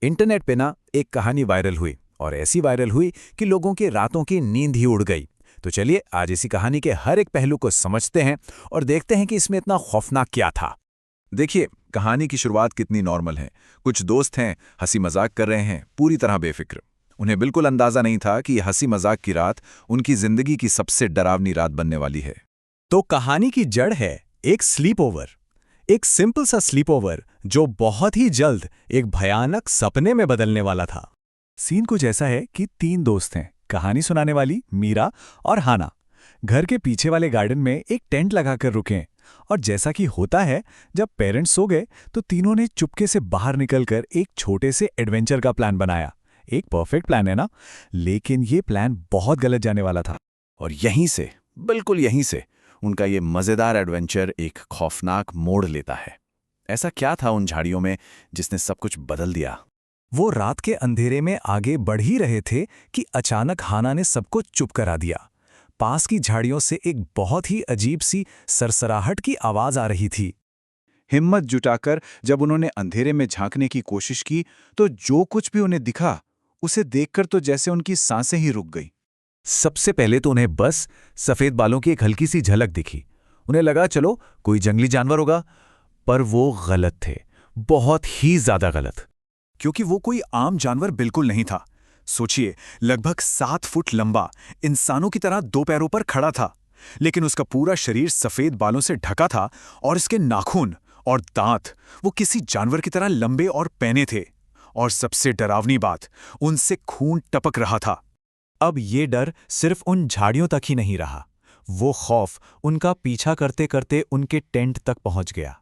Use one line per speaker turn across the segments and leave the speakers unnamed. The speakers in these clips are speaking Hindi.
इंटरनेट पे ना एक कहानी वायरल हुई और ऐसी वायरल हुई कि लोगों की रातों की नींद ही उड़ गई। तो चलिए आज इसी कहानी के हर एक पहलू को समझते हैं और देखते हैं कि इसमें इतना खौफनाक क्या था।
देखिए, कहानी की शुरुआत कितनी नॉर्मल है। कुछ दोस्त हैं, हंसी मजाक कर रहे हैं, पूरी तरह बेफिक्र। उन्हें बिल्कुल अंदाजा नहीं था कि यह हंसी मजाक की रात उनकी जिंदगी की सबसे डरावनी रात बनने वाली है।
तो कहानी की जड़ है एक स्लीप ओवर, एक सिंपल सा स्लीप ओवर जो बहुत ही जल्द एक भयानक सपने में बदलने वाला था। सीन कुछ ऐसा है कि 3 दोस्त हैं, कहानी सुनाने वाली मीरा और हाना। घर के पीछे वाले गार्डन में एक टेंट लगाकर रुके और जैसा कि होता है जब पेरेंट्स सो गए तो तीनों ने चुपके से बाहर निकलकर एक छोटे से एडवेंचर का प्लान बनाया। एक परफेक्ट प्लान है ना, लेकिन ये प्लान बहुत गलत जाने वाला था।
और यहीं से, बिल्कुल यहीं से उनका ये मजेदार एडवेंचर एक खौफनाक मोड़ लेता है। ऐसा क्या था उन झाड़ियों में जिसने सब कुछ बदल दिया?
वो रात के अंधेरे में आगे बढ़ ही रहे थे कि अचानक हाना ने सबको चुप करा दिया। पास की झाड़ियों से एक बहुत ही अजीब सी सरसराहट की आवाज आ रही थी।
हिम्मत जुटाकर जब उन्होंने अंधेरे में झांकने की कोशिश की तो जो कुछ भी उन्हें दिखा उसे देखकर तो जैसे उनकी सांसें ही रुक गई।
सबसे पहले तो उन्हें बस सफेद बालों की एक हल्की सी झलक दिखी। उन्हें लगा चलो कोई जंगली जानवर होगा, पर वो गलत थे, बहुत ही ज्यादा गलत।
क्योंकि वो कोई आम जानवर बिल्कुल नहीं था। सोचिए, लगभग 7 फुट लंबा, इंसानों की तरह 2 पैरों पर खड़ा था, लेकिन उसका पूरा शरीर सफेद बालों से ढका था और इसके नाखून और दांत वो किसी जानवर की तरह लंबे और पैने थे। और सबसे डरावनी बात, उनसे खून टपक रहा था।
अब ये डर सिर्फ उन झाड़ियों तक ही नहीं रहा, वो खौफ उनका पीछा करते करते उनके टेंट तक पहुंच गया।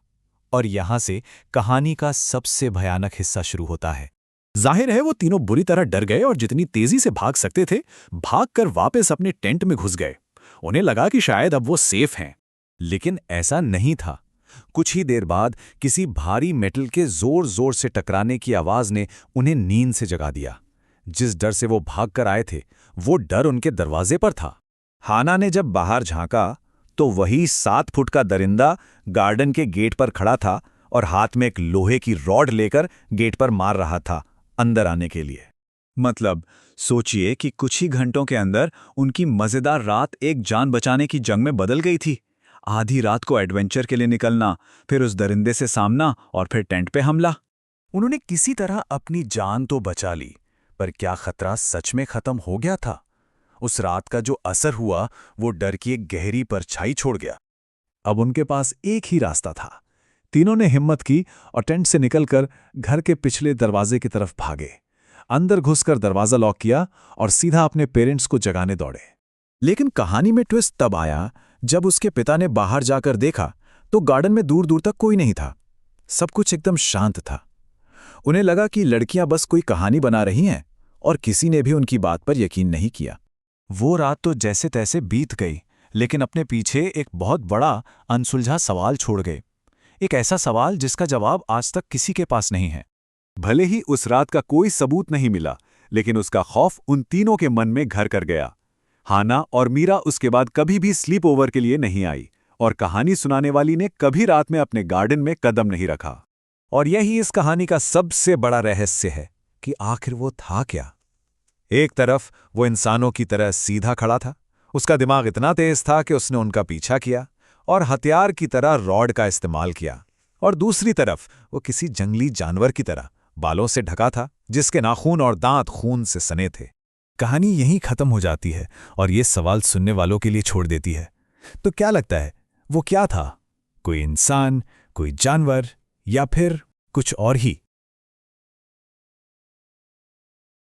और यहां से कहानी का सबसे भयानक हिस्सा शुरू होता है। जाहिर है वो तीनों बुरी तरह डर गए और जितनी तेजी से भाग सकते थे भागकर वापस अपने टेंट में घुस गए। उन्हें लगा कि शायद अब वो सेफ हैं, लेकिन ऐसा नहीं था। कुछ ही देर बाद किसी भारी मेटल के जोर जोर से टकराने की आवाज ने उन्हें नींद से जगा दिया। जिस डर से वो भागकर आए थे वो डर उनके दरवाजे पर था। हाना ने जब बाहर झांका तो वही 7 फुट का दरिंदा गार्डन के गेट पर खड़ा था और हाथ में एक लोहे की रॉड लेकर गेट पर मार रहा था अंदर आने के लिए।
मतलब सोचिए कि कुछ ही घंटों के अंदर उनकी मजेदार रात एक जान बचाने की जंग में बदल गई थी। आधी रात को एडवेंचर के लिए निकलना, फिर उस दरिंदे से सामना और फिर टेंट पे हमला।
उन्होंने किसी तरह अपनी जान तो बचा ली, पर क्या खतरा सच में खत्म हो गया था? उस रात का जो असर हुआ वो डर की एक गहरी परछाई छोड़ गया। अब उनके पास एक ही रास्ता था। तीनों ने हिम्मत की और टेंट से निकलकर घर के पिछले दरवाजे की तरफ भागे। अंदर घुसकर दरवाजा लॉक किया और सीधा अपने पेरेंट्स को जगाने दौड़े। लेकिन कहानी में ट्विस्ट तब आया जब उसके पिता ने बाहर जाकर देखा तो गार्डन में दूर दूर तक कोई नहीं था। सब कुछ एकदम शांत था। उन्हें लगा कि लड़कियां बस कोई कहानी बना रही हैं और किसी ने भी उनकी बात पर यकीन नहीं किया। वो रात तो जैसे तैसे बीत गई, लेकिन अपने पीछे एक बहुत बड़ा अनसुलझा सवाल छोड़ गए। एक ऐसा सवाल जिसका जवाब आज तक किसी के पास नहीं है।
भले ही उस रात का कोई सबूत नहीं मिला, लेकिन उसका खौफ उन तीनों के मन में घर कर गया। हाना और मीरा उसके बाद कभी भी स्लीप ओवर के लिए नहीं आई और कहानी सुनाने वाली ने कभी रात में अपने गार्डन में कदम नहीं रखा।
और यही इस कहानी का सबसे बड़ा रहस्य है कि आखिर वो था क्या। एक तरफ वो इंसानों की तरह सीधा खड़ा था, उसका दिमाग इतना तेज था कि उसने उनका पीछा किया और हथियार की तरह रॉड का इस्तेमाल किया। और दूसरी तरफ वो किसी जंगली जानवर की तरह बालों से ढका था, जिसके नाखून और दांत खून से सने थे। कहानी यहीं खत्म हो जाती है और ये सवाल सुनने वालों के लिए छोड़ देती है। तो क्या लगता है वो क्या था? कोई इंसान, कोई जानवर, या फिर कुछ और ही?